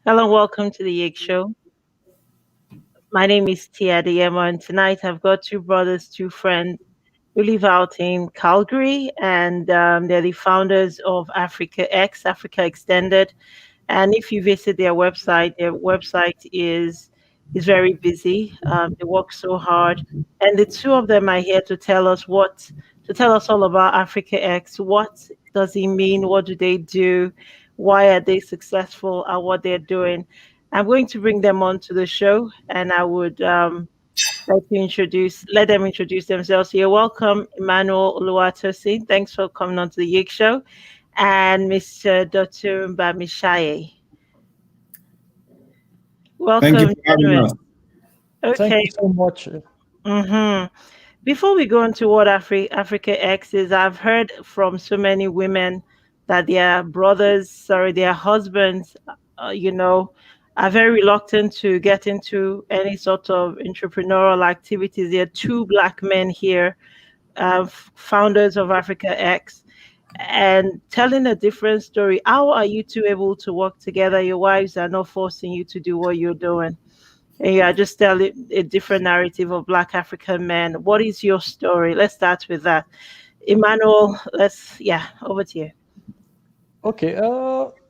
Hello, welcome to the Yeg Show. My name is Tia Diema, and tonight I've got two brothers, two friends who live out in Calgary, and they're the founders of AfricaX, Africa Extended. And if you visit their website is very busy. They work so hard, and the two of them are here to tell us all about Africa X. What does it mean? What do they do? Why are they successful at what they're doing? I'm going to bring them on to the show, and I would let them introduce themselves. You're welcome, Emmanuel Oluwatosi. Thanks for coming on to the Yig Show, and Mr. Dr. Mbamishaye. Thank you Welcome, for having gentlemen. us. Thank Okay. you so much. Before we go into what Africa X is, I've heard from so many women that their brothers, sorry, their husbands, you know, are very reluctant to get into any sort of entrepreneurial activities. There are two black men here, founders of Africa X, and telling a different story. How are you two able to work together? Your wives are not forcing you to do what you're doing. And yeah, just tell it a different narrative of Black African men. What is your story? Let's start with that. Emmanuel, over to you. Okay,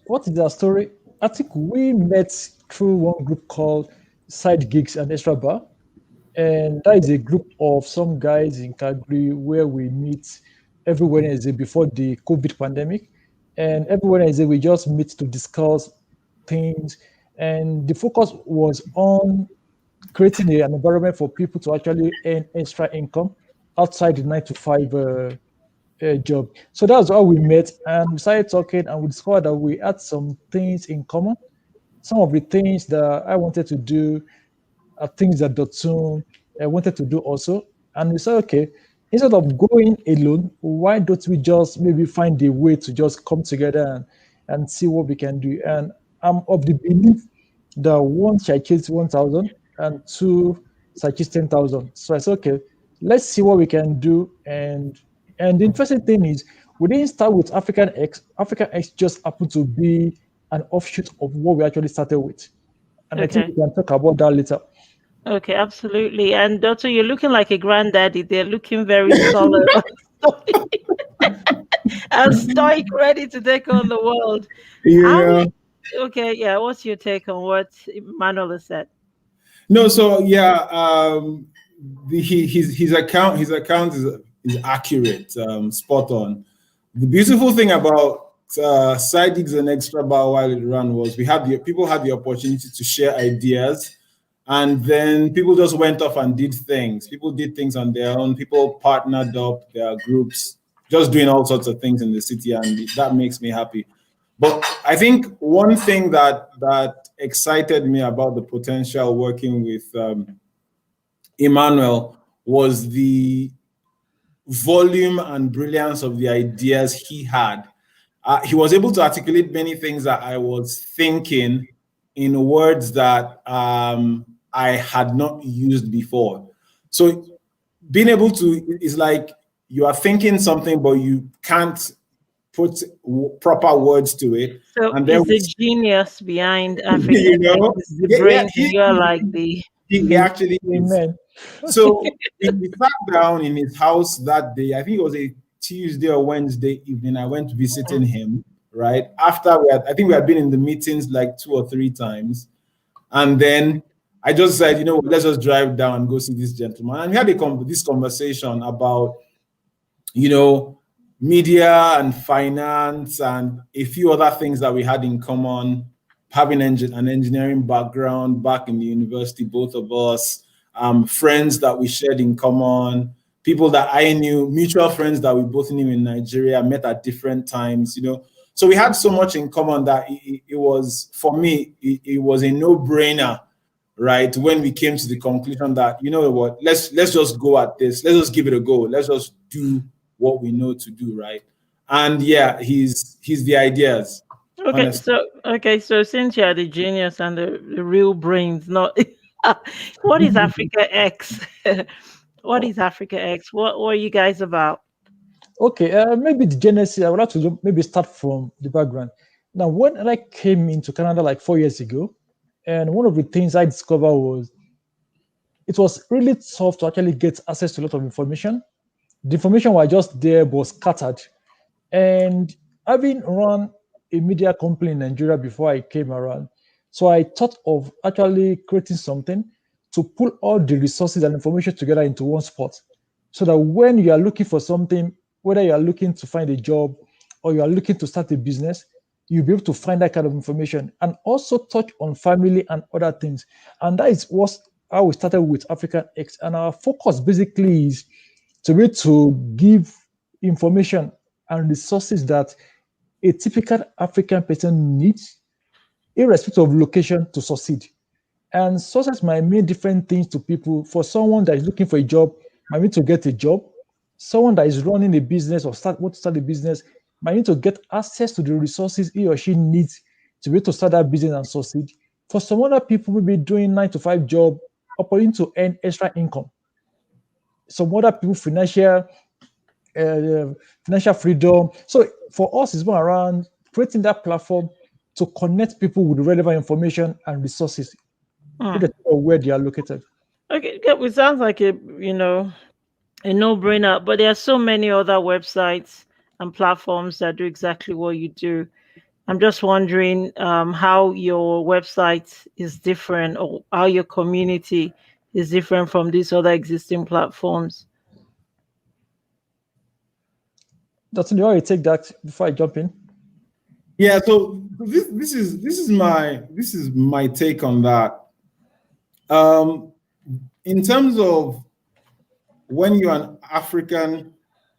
what is our story? I think we met through one group called Side Gigs and Extra Bar. And that is a group of some guys in Calgary where we meet every Wednesday before the COVID pandemic. And every Wednesday we just meet to discuss things. And the focus was on creating an environment for people to actually earn extra income outside the 9 to 5 job. So that's how we met and we started talking and we discovered that we had some things in common. Some of the things that I wanted to do are things that Dotun wanted to do also. And we said, okay, instead of going alone, why don't we just maybe find a way to just come together and see what we can do? And I'm of the belief that one shall chase 1,000 and two shall chase 10,000. So I said, okay, let's see what we can do. And the interesting thing is, we didn't start with African X. African X just happened to be an offshoot of what we actually started with. And I think Okay. we can talk about that later. Okay, absolutely. And Doctor, you're looking like a granddaddy. They're looking very solid and stoic, ready to take on the world. How Yeah. okay, yeah, what's your take on what Emmanuel has said? No. So yeah. His account is accurate. Spot on. The beautiful thing about side gigs and extra bar while it ran was people had the opportunity to share ideas, and then people just went off and did things. People did things on their own. People partnered up their groups, just doing all sorts of things in the city, and that makes me happy. But I think one thing that excited me about the potential working with Emmanuel was the volume and brilliance of the ideas he had. He was able to articulate many things that I was thinking in words that I had not used before. So being able to is like you are thinking something, but you can't put proper words to it. So And then is the genius behind Africa you X know, is the yeah, brains and you're like the he actually is. Amen. So we sat down in his house that day. I think it was a Tuesday or Wednesday evening. I went visiting him. Right after I think we had been in the meetings like 2 or 3 times, and then I just said, let's just drive down and go see this gentleman. And we had this conversation about, you know, media and finance and a few other things that we had in common, having an engineering background back in the university, both of us, friends that we shared in common, people that I knew, mutual friends that we both knew in Nigeria, met at different times, So we had so much in common that it was, for me, it was a no-brainer, right? When we came to the conclusion that, you know what, let's just go at this. Let's just give it a go. Let's just do what we know to do, right? And yeah, he's the ideas, honestly. So since you're the genius and the real brains, not what is Africa X? What is Africa X? What are you guys about? Okay, maybe the genesis, I would like to maybe start from the background. Now, when I came into Canada like 4 years ago, and one of the things I discovered was it was really tough to actually get access to a lot of information. The information was just there, but scattered. And having run a media company in Nigeria before I came around, so I thought of actually creating something to pull all the resources and information together into one spot. So that when you are looking for something, whether you are looking to find a job or you are looking to start a business, you'll be able to find that kind of information and also touch on family and other things. And that is what how we started with African X. And our focus basically is to be able to give information and resources that a typical African person needs, irrespective of location, to succeed. And success might mean different things to people. For someone that is looking for a job, might mean to get a job. Someone that is running a business or want to start a business might need to get access to the resources he or she needs to be able to start that business and succeed. For some other people, maybe doing 9 to 5 job, operating to earn extra income. Some other people, financial freedom. So for us, it's more around creating that platform to connect people with relevant information and resources, irrespective of where they are located. Okay, yeah, it sounds like a no-brainer, but there are so many other websites and platforms that do exactly what you do. I'm just wondering how your website is different or how your community is different from these other existing platforms. That's the way I take that before I jump in. Yeah, so this is my take on that. In terms of when you're an African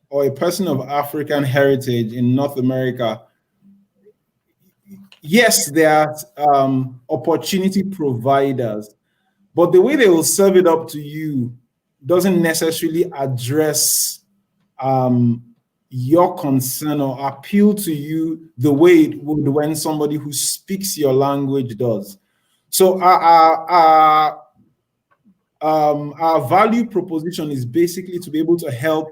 or a person of African heritage in North America, yes, there are opportunity providers, but the way they will serve it up to you doesn't necessarily address your concern or appeal to you the way it would when somebody who speaks your language does. So our value proposition is basically to be able to help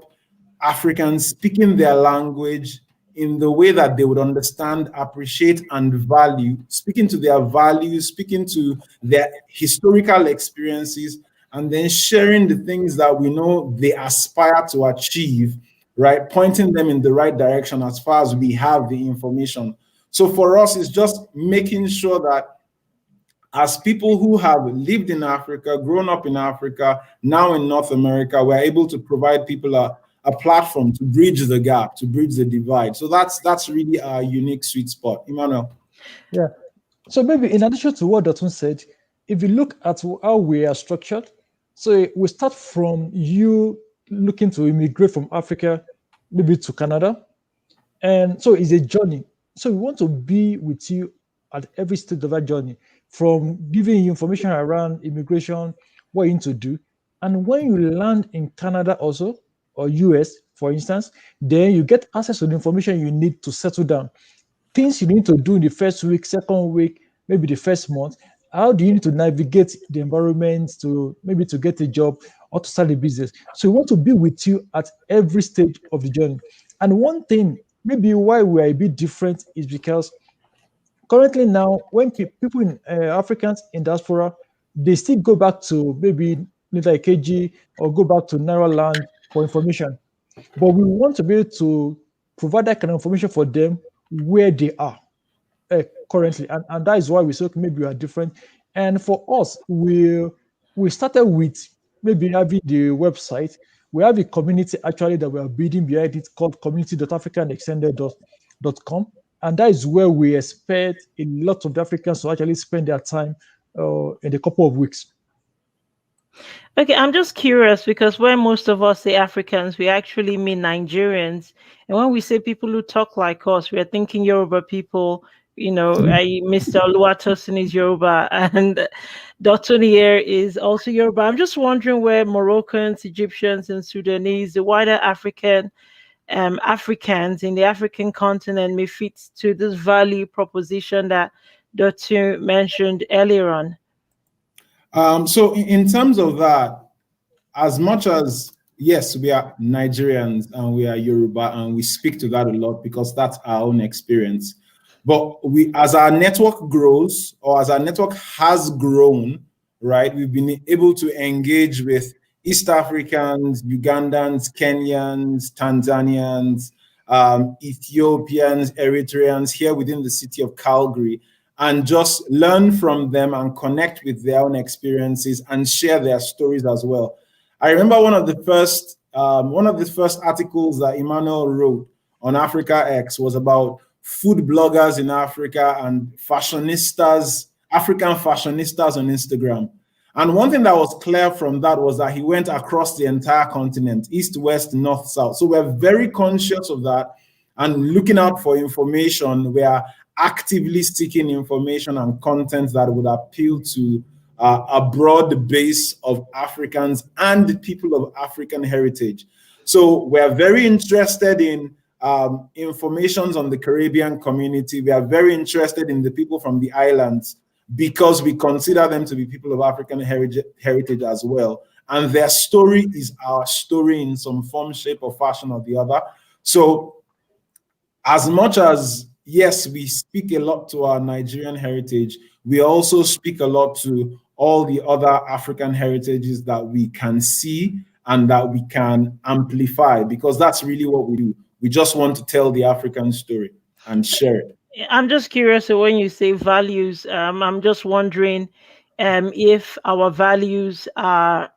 Africans speaking their language in the way that they would understand, appreciate, and value, speaking to their values, speaking to their historical experiences, and then sharing the things that we know they aspire to achieve, right? Pointing them in the right direction as far as we have the information. So for us, it's just making sure that as people who have lived in Africa, grown up in Africa, now in North America, we're able to provide people a platform to bridge the gap, to bridge the divide. So that's really our unique sweet spot. Emmanuel. Yeah. So maybe in addition to what Dotun said, if you look at how we are structured, so we start from you looking to immigrate from Africa, maybe to Canada. And so it's a journey. So we want to be with you at every stage of that journey, from giving you information around immigration, what you need to do. And when you land in Canada also, or US, for instance, then you get access to the information you need to settle down. Things you need to do in the first week, second week, maybe the first month. How do you need to navigate the environment to maybe to get a job or to start a business? So we want to be with you at every stage of the journey. And one thing, maybe why we are a bit different, is because currently now, when people in Africans in diaspora, they still go back to maybe Little KG or go back to narrow land for information. But we want to be able to provide that kind of information for them where they are currently, and that is why we say okay, maybe we are different. And for us, we started with maybe having the website. We have a community actually that we are building behind it called community.africanextended.com, and that is where we expect a lot of the Africans to actually spend their time in a couple of weeks. Okay, I'm just curious because when most of us say Africans, we actually mean Nigerians. And when we say people who talk like us, we are thinking Yoruba people. Mr. Oluwatosin is Yoruba and Dotun here is also Yoruba. I'm just wondering where Moroccans, Egyptians, and Sudanese, the wider Africans in the African continent may fit to this value proposition that Dotun mentioned earlier on. So in terms of that, as much as yes, we are Nigerians and we are Yoruba and we speak to that a lot because that's our own experience. But we, as our network grows, or as our network has grown, right, we've been able to engage with East Africans, Ugandans, Kenyans, Tanzanians, Ethiopians, Eritreans here within the city of Calgary, and just learn from them and connect with their own experiences and share their stories as well. I remember one of the first articles that Emmanuel wrote on AfricaX was about food bloggers in Africa and fashionistas, African fashionistas on Instagram. And one thing that was clear from that was that he went across the entire continent, east, west, north, south. So we're very conscious of that and looking out for information. We are actively seeking information and content that would appeal to a broad base of Africans and people of African heritage. So we're very interested in informations on the Caribbean community. We are very interested in the people from the islands because we consider them to be people of African heritage as well. And their story is our story in some form, shape, or fashion or the other. So as much as, yes, we speak a lot to our Nigerian heritage, we also speak a lot to all the other African heritages that we can see and that we can amplify, because that's really what we do. We just want to tell the African story and share it. I'm just curious, so when you say values, I'm just wondering if our values are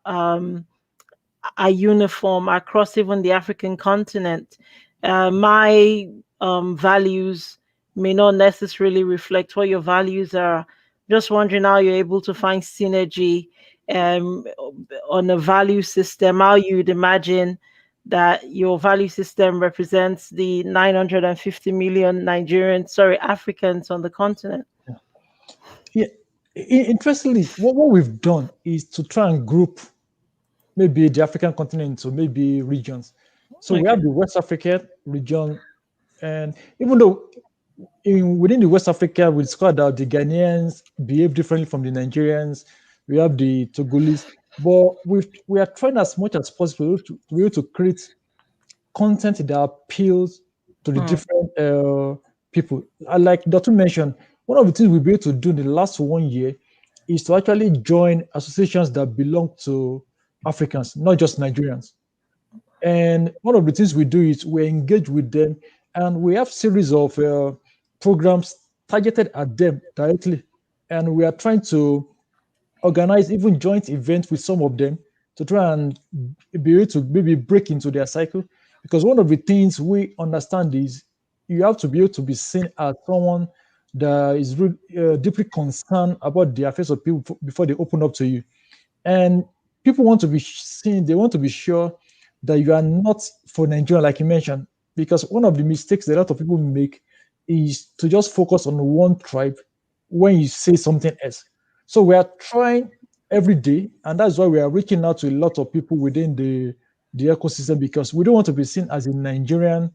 uniform across even the African continent. My values may not necessarily reflect what your values are. Just wondering how you're able to find synergy um, on a value system, how you'd imagine that your value system represents the 950 million Nigerians, sorry, Africans on the continent. Yeah. Interestingly, what we've done is to try and group maybe the African continent or maybe regions. So we Okay. have the West African region, and even though within the West Africa, we discovered that the Ghanaians behave differently from the Nigerians. We have the Togolese, but we are trying as much as possible to be able to create content that appeals to the Mm. different people. Like Dr. mentioned, one of the things we'll be able to do in the last 1 year is to actually join associations that belong to Africans, not just Nigerians. And one of the things we do is we engage with them, and we have series of programs targeted at them directly. And we are trying to organize even joint events with some of them to try and be able to maybe break into their cycle. Because one of the things we understand is you have to be able to be seen as someone that is deeply concerned about the affairs of people before they open up to you. And people want to be seen, they want to be sure that you are not for Nigeria, like you mentioned. Because one of the mistakes that a lot of people make is to just focus on one tribe when you say something else. So we are trying every day, and that's why we are reaching out to a lot of people within the ecosystem, because we don't want to be seen as a Nigerian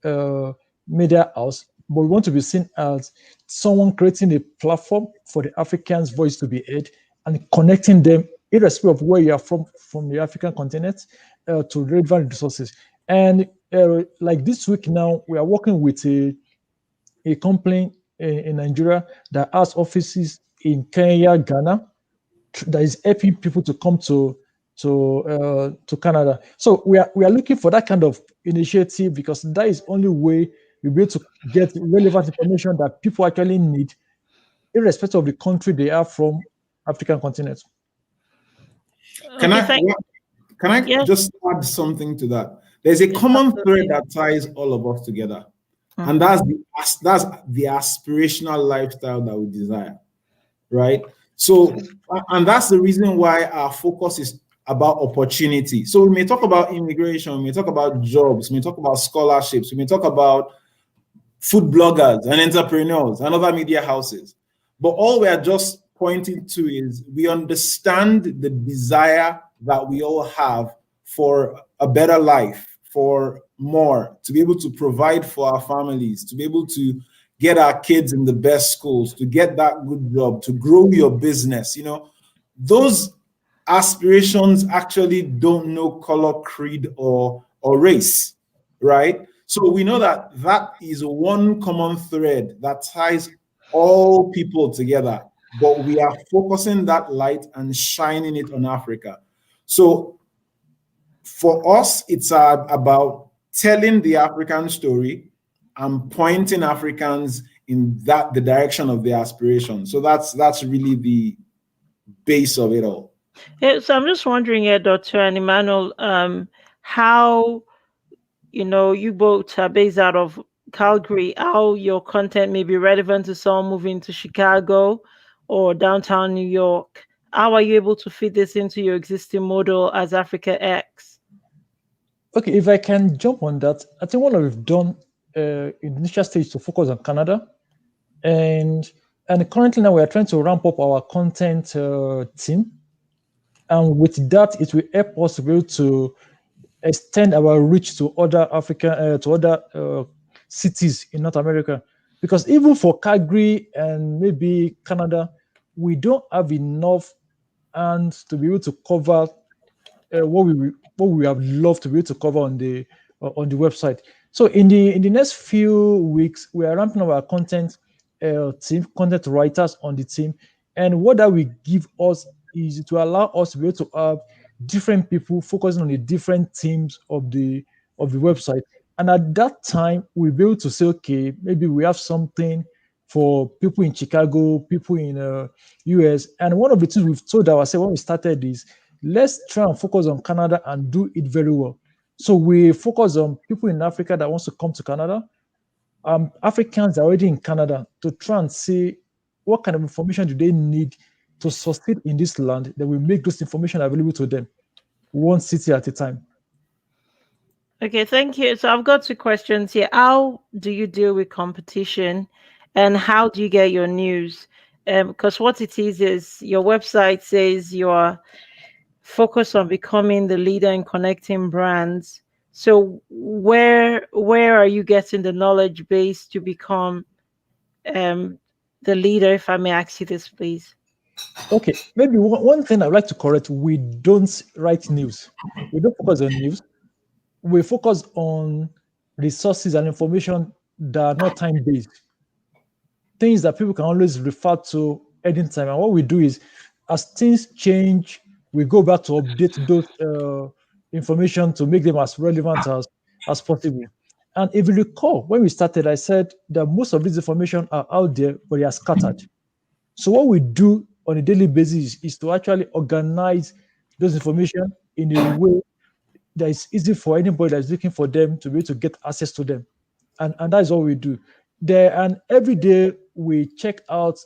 uh, media house, but we want to be seen as someone creating a platform for the Africans' voice to be heard and connecting them, irrespective of where you are from the African continent, to relevant resources. And like this week now, we are working with a company in Nigeria that has offices in Kenya, Ghana, that is helping people to come to Canada. So we are looking for that kind of initiative, because that is only way we'll be able to get relevant information that people actually need, irrespective of the country they are from, African continent. Can Okay, I thank. can I Yes. just add something to that? There's a common thread Absolutely. that ties all of us together, and Mhm. that's the aspirational lifestyle that we desire, right? So, and that's the reason why our focus is about opportunity. So we may talk about immigration, we may talk about jobs, we may talk about scholarships, we may talk about food bloggers and entrepreneurs and other media houses. But all we are just pointing to is we understand the desire that we all have for a better life, for more, to be able to provide for our families, to be able to get our kids in the best schools, to get that good job, to grow your business. Those aspirations actually don't know color, creed, or race, right? So we know that that is one common thread that ties all people together, but we are focusing that light and shining it on Africa. So for us, it's about telling the African story and pointing Africans in the direction of their aspiration. So that's really the base of it all. Yeah, so I'm just wondering, Dr. and Emmanuel, how you both are based out of Calgary, how your content may be relevant to someone moving to Chicago or downtown New York. How are you able to fit this into your existing model as Africa X? Okay, if I can jump on that, I think what we've done in the initial stage to focus on Canada, and currently now we are trying to ramp up our content team, and with that, it will help us to be able to extend our reach to other African, to other cities in North America. Because even for Calgary and maybe Canada, we don't have enough hands to be able to cover what we have loved to be able to cover on the website. So in the next few weeks, we are ramping up our content team, content writers on the team, and what that will give us is to allow us to be able to have different people focusing on the different teams of the website. And at that time, we'll be able to say, okay, maybe we have something for people in Chicago, people in US. And one of the things we've told ourselves when we started is let's try and focus on Canada and do it very well. So we focus on people in Africa that wants to come to Canada, Africans already in Canada, to try and see what kind of information do they need to succeed in this land. That we make this information available to them, one city at a time. Okay, thank you. So I've got two questions here. How do you deal with competition, and how do you get your news? Because what it is your website says you are focused on becoming the leader in connecting brands. So where are you getting the knowledge base to become um, the leader? If I may ask you this, please. Okay, maybe one thing I'd like to correct: we don't write news. We don't focus on news. We focus on resources and information that are not time based, things that people can always refer to anytime. And what we do is, as things change, we go back to update those information to make them as relevant as possible. And if you recall, when we started, I said that most of this information are out there, but they are scattered. So what we do on a daily basis is to actually organize those information in a way that is easy for anybody that's looking for them to be able to get access to them. And that's what we do. There and every day we check out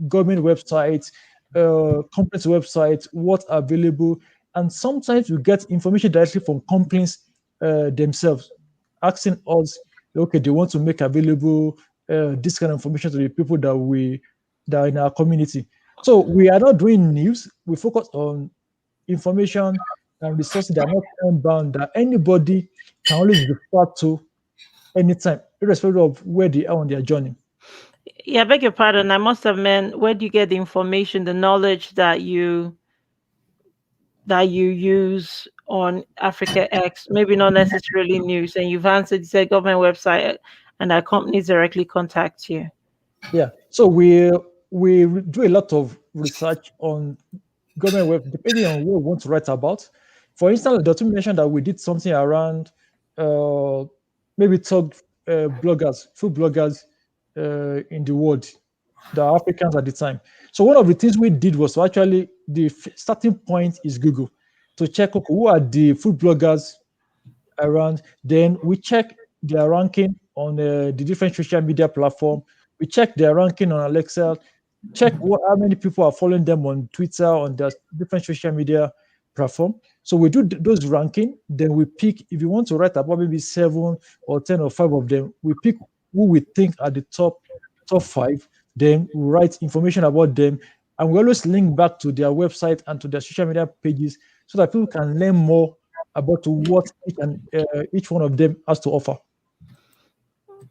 government websites, companies' websites, what's available, and sometimes we get information directly from companies themselves, asking us, okay, they want to make available this kind of information to the people that are in our community. So we are not doing news. We focus on information and resources that are not time bound, that anybody can always refer to anytime, irrespective of where they are on their journey. Yeah, I beg your pardon. I must have meant, where do you get the information, the knowledge that you use on Africa X? Maybe not necessarily news. And you've answered, you said government website, and that companies directly contact you. Yeah. So we do a lot of research on government web, depending on what we want to write about. For instance, Dr. mentioned that we did something around uh, maybe top bloggers, food bloggers in the world, the Africans at the time. So one of the things we did was to actually starting point is Google to check, okay, who are the food bloggers around. Then we check their ranking on the different social media platform. We check their ranking on Alexa. Check how many people are following them on Twitter, on their different social media platform. So we do those ranking. Then we pick, if you want to write about maybe 7 or 10 or 5 of them, we pick who we think are the top 5. Then we write information about them, and we always link back to their website and to their social media pages so that people can learn more about what each one of them has to offer.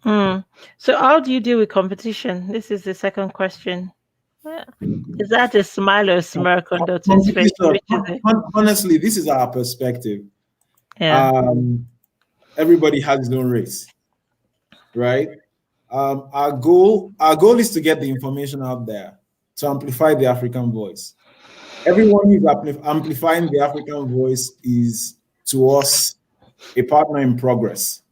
Hmm. So how do you deal with competition? This is the second question. Yeah. Is that a smile or a smirk on Dotun's face? Competition, Which is it? honestly, this is our perspective. Yeah. Everybody has his own race. right? Our goal is to get the information out there to amplify the African voice. Everyone who's amplifying the African voice is to us a partner in progress,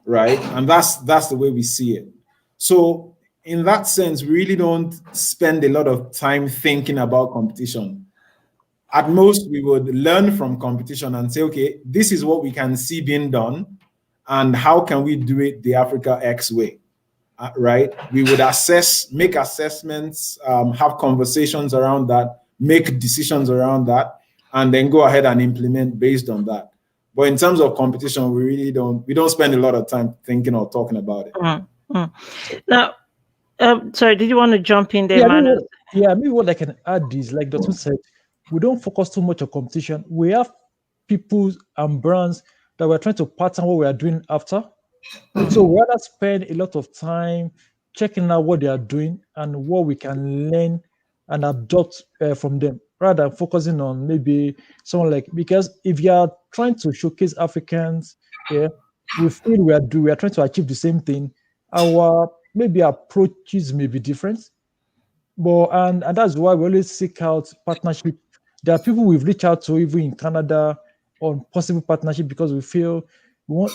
right? And that's the way we see it. So in that sense, we really don't spend a lot of time thinking about competition. At most, we would learn from competition and say, okay, this is what we can see being done, and how can we do it the Africa X way, right? We would make assessments, have conversations around that, make decisions around that, and then go ahead and implement based on that. But in terms of competition, we don't spend a lot of time thinking or talking about it. Now, sorry, did you want to jump in there, Yeah, Manu? maybe what I can add is, like Dotun said, we don't focus too much on competition. We have people and brands that we're trying to pattern what we are doing after. So we rather spend a lot of time checking out what they are doing and what we can learn and adopt from them, rather than focusing on maybe someone like, because if you are trying to showcase Africans, yeah, we feel we are trying to achieve the same thing. Our maybe approaches may be different, but and that's why we always seek out partnership. There are people we've reached out to even in Canada on possible partnership because we feel we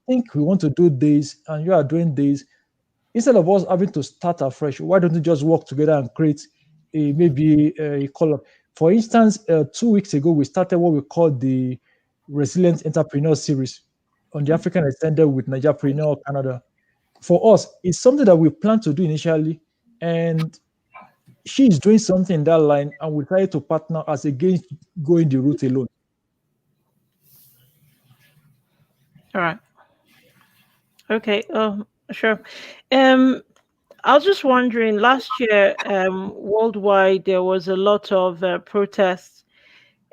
think we want to do this and you are doing this. Instead of us having to start afresh, why don't we just work together and create maybe a column? For instance, 2 weeks ago we started what we call the Resilient Entrepreneur Series on the African Extended with Nigerpreneur Canada. For us, it's something that we plan to do initially, and she's doing something in that line, and we try to partner as against going the route alone. All right. Okay. Sure. Um, I was just wondering, last year, worldwide, there was a lot of protests,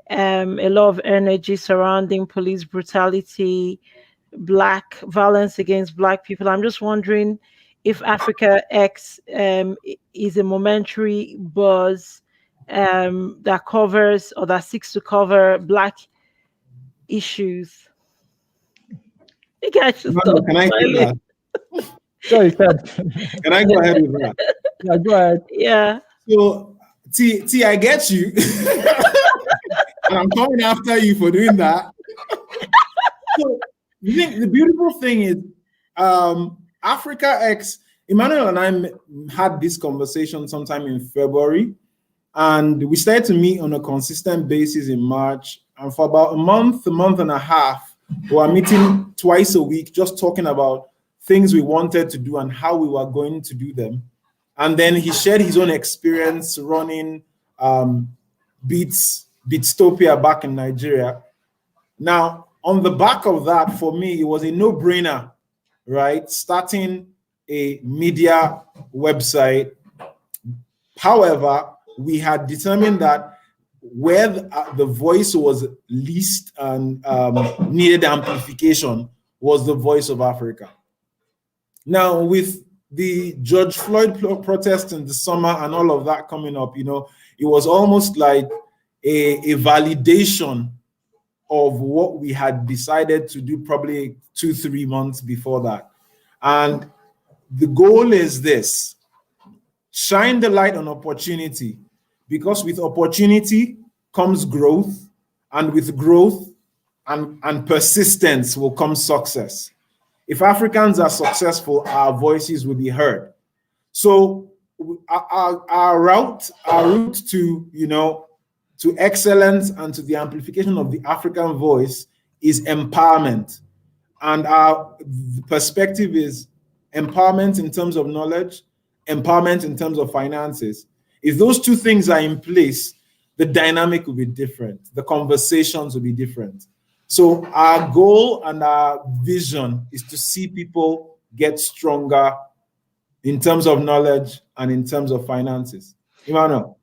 a lot of energy surrounding police brutality, black violence against black people. I'm just wondering if Africa X is a momentary buzz that covers or that seeks to cover black issues. You guys should stop Can I take smiling. that? Sure, you can. Can I go ahead with that? Yeah, go ahead. Yeah. So, T, I get you. And I'm coming after you for doing that. So, the beautiful thing is, Africa X, Emmanuel and I had this conversation sometime in February, and we started to meet on a consistent basis in March. And for about a month and a half, we were meeting twice a week, just talking about things we wanted to do and how we were going to do them. And then he shared his own experience running Bitstopia back in Nigeria. Now, on the back of that, for me, it was a no-brainer, right? Starting a media website. However, we had determined that where the voice was least and needed amplification was the voice of Africa. Now, with the George Floyd protest in the summer and all of that coming up, it was almost like a validation of what we had decided to do probably 2-3 months before that. And the goal is this: shine the light on opportunity, because with opportunity comes growth, and with growth and persistence will come success. If Africans are successful, our voices will be heard. So our route to excellence and to the amplification of the African voice is empowerment. And our perspective is empowerment in terms of knowledge, empowerment in terms of finances. If those two things are in place, the dynamic will be different. The conversations will be different. So our goal and our vision is to see people get stronger in terms of knowledge and in terms of finances. Emmanuel.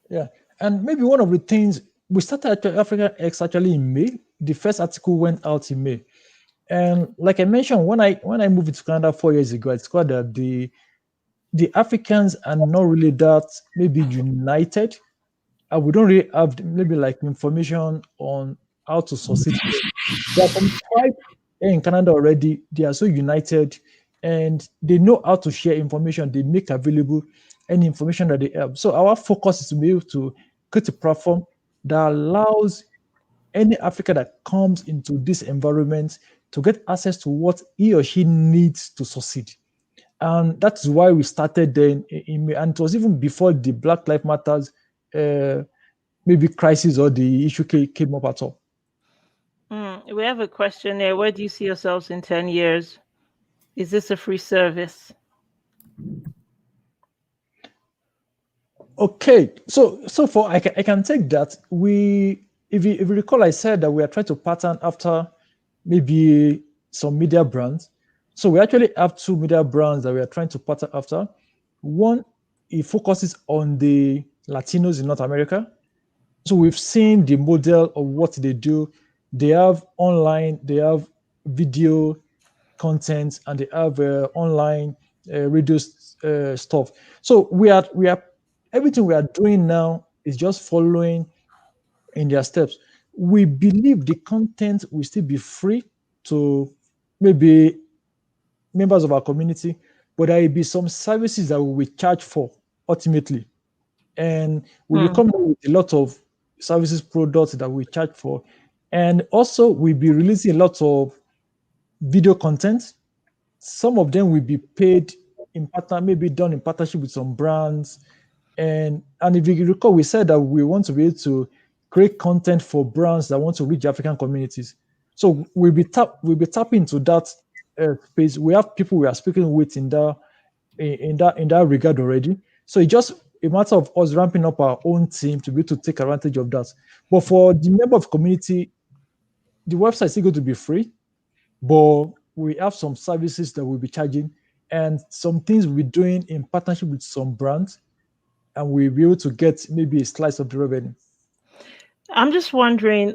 Yeah, and maybe one of the things we started Africa X actually in May. The first article went out in May, and like I mentioned, when I moved to Canada 4 years ago, I discovered that the Africans are not really that maybe united. And we don't really have maybe like information on how to succeed. There are some tribes in Canada already. They are so united. and they know how to share information. They make available any information that they have. So our focus is to be able to create a platform that allows any African that comes into this environment to get access to what he or she needs to succeed. And that's why we started then, and it was even before the Black Lives Matters maybe crisis or the issue came up at all. We have a question here. Where do you see yourselves in 10 years? Is this a free service? Okay, so for I can take that. If you recall, I said that we are trying to pattern after maybe some media brands. So we actually have two media brands that we are trying to pattern after. One, it focuses on the Latinos in North America. So we've seen the model of what they do. They have online, they have video content, and they have online radio stuff. So we are everything we are doing now is just following in their steps. We believe the content will still be free to maybe members of our community, but there will be some services that we will charge for ultimately. And we will come up with a lot of services products that we charge for. And also we'll be releasing a lot of video content. Some of them will be paid in partner, maybe done in partnership with some brands. And if you recall, we said that we want to be able to create content for brands that want to reach African communities. So we'll be tapping into that space. We have people we are speaking with in that regard already. So it's just a matter of us ramping up our own team to be able to take advantage of that. But for the member of community, the website is still going to be free, but we have some services that we'll be charging and some things we'll be doing in partnership with some brands, and we'll be able to get maybe a slice of the revenue. I'm just wondering,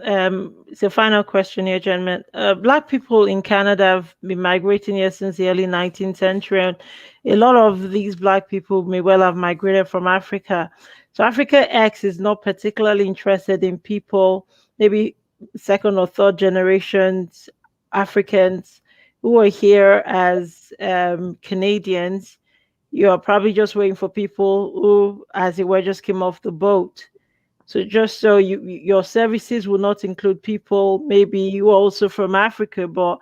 it's a final question here, gentlemen. Black people in Canada have been migrating here since the early 19th century, and a lot of these Black people may well have migrated from Africa. So Africa X is not particularly interested in people, maybe second or third generations Africans who are here as Canadians. You're probably just waiting for people who, as it were, just came off the boat. So just so your services will not include people, maybe you are also from Africa, but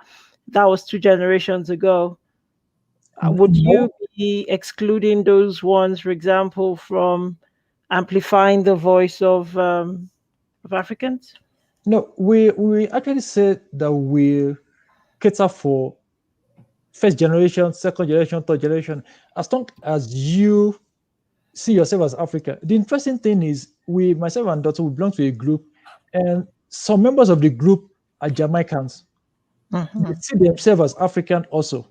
that was 2 generations ago. Would you be excluding those ones, for example, from amplifying the voice of Africans? No, we actually said that we cater for first generation, second generation, third generation, as long as you see yourself as Africa. The interesting thing is, myself and daughter, we belong to a group, and some members of the group are Jamaicans. They see themselves as African also,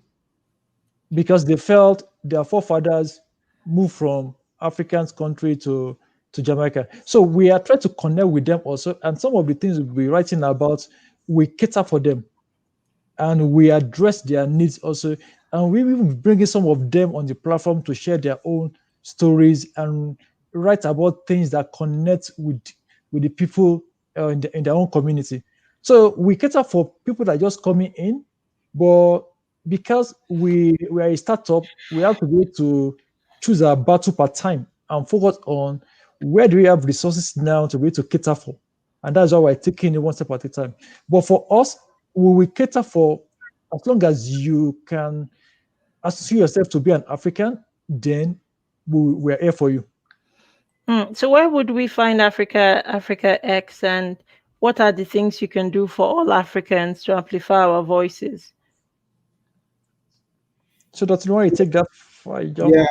because they felt their forefathers moved from African country to Jamaica. So we are trying to connect with them also, and some of the things we'll be writing about, we cater for them, and we address their needs also, and we even bringing some of them on the platform to share their own stories and write about things that connect with the people in their own community. So we cater for people that are just coming in, but because we are a startup, we have to be able to choose our battle per time and focus on where do we have resources now to be able to cater for. And that's why we're taking it one step at a time. But for us, we will cater for, as long as you can associate yourself to be an African, then we're here for you. So where would we find Africa X, and what are the things you can do for all Africans to amplify our voices? So that's why you take that. Yeah.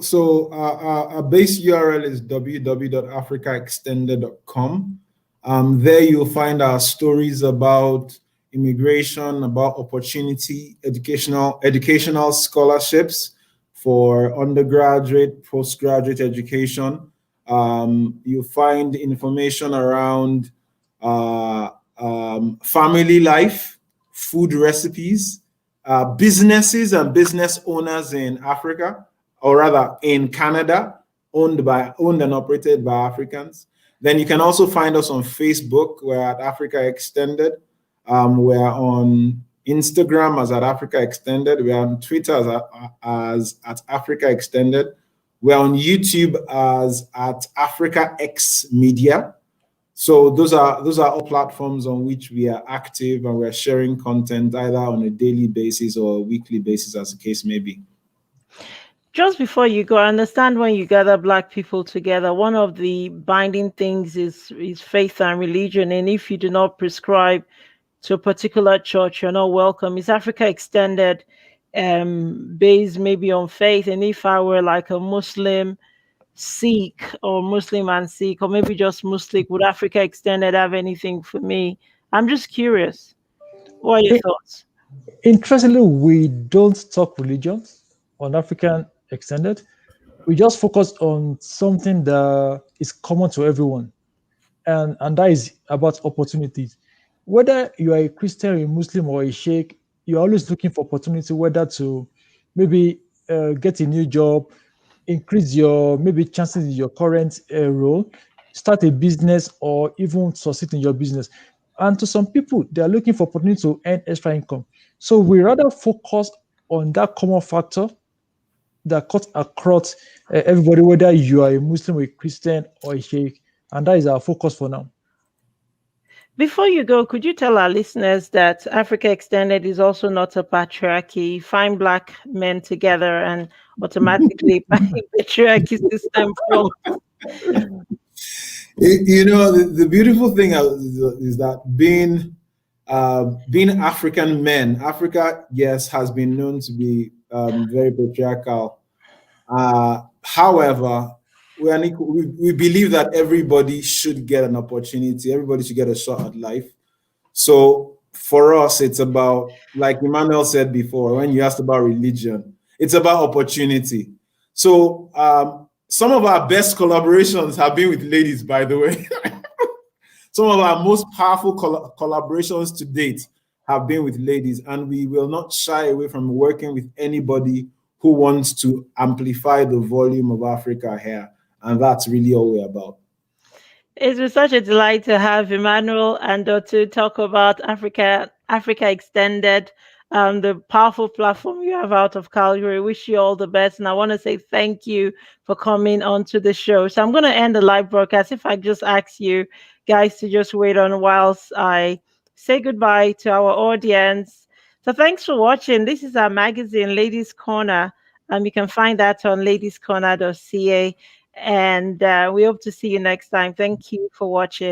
So our base URL is www.africaextended.com. There you'll find our stories about immigration, about opportunity, educational scholarships for undergraduate, postgraduate education. You'll find information around family life, food recipes, businesses and business owners in Africa, or rather in Canada, owned and operated by Africans. Then you can also find us on Facebook. We're at Africa Extended. We're on Instagram as at Africa Extended. We're on Twitter as at Africa Extended. We're on YouTube as at AfricaX Media. So those are all platforms on which we are active, and we're sharing content either on a daily basis or a weekly basis, as the case may be. Just before you go, I understand when you gather Black people together, one of the binding things is faith and religion. And if you do not prescribe to a particular church, you're not welcome. Is Africa Extended based maybe on faith? And if I were like a Muslim, Sikh, or Muslim and Sikh, or maybe just Muslim, would Africa Extended have anything for me? I'm just curious. What are your I- thoughts? Interestingly, we don't talk religion on African Extended. We just focus on something that is common to everyone, and that is about opportunities. Whether you are a Christian, a Muslim, or a Sheikh, you're always looking for opportunity, whether to maybe get a new job, increase your maybe chances in your current role, start a business, or even succeed in your business. And to some people, they are looking for opportunity to earn extra income. So we rather focus on that common factor that cuts across everybody, whether you are a Muslim, a Christian, or a Sheikh, and that is our focus for now. Before you go, could you tell our listeners that Africa Extended is also not a patriarchy? Find Black men together and automatically patriarchy system falls. The beautiful thing is that being African men, Africa, yes, has been known to be very patriarchal. However, we believe that everybody should get an opportunity. Everybody should get a shot at life. So for us, it's about, like Emmanuel said before, when you asked about religion, it's about opportunity. So some of our best collaborations have been with ladies, by the way. Some of our most powerful collaborations to date have been with ladies, and we will not shy away from working with anybody who wants to amplify the volume of Africa here. And that's really all we're about. It's been such a delight to have Emmanuel and to talk about Africa Extended, the powerful platform you have out of Calgary. Wish you all the best, and I want to say thank you for coming onto the show. So I'm going to end the live broadcast. If I just ask you guys to just wait on whilst I say goodbye to our audience. So thanks for watching. This is our magazine, Ladies Corner. You can find that on ladiescorner.ca. And we hope to see you next time. Thank you for watching.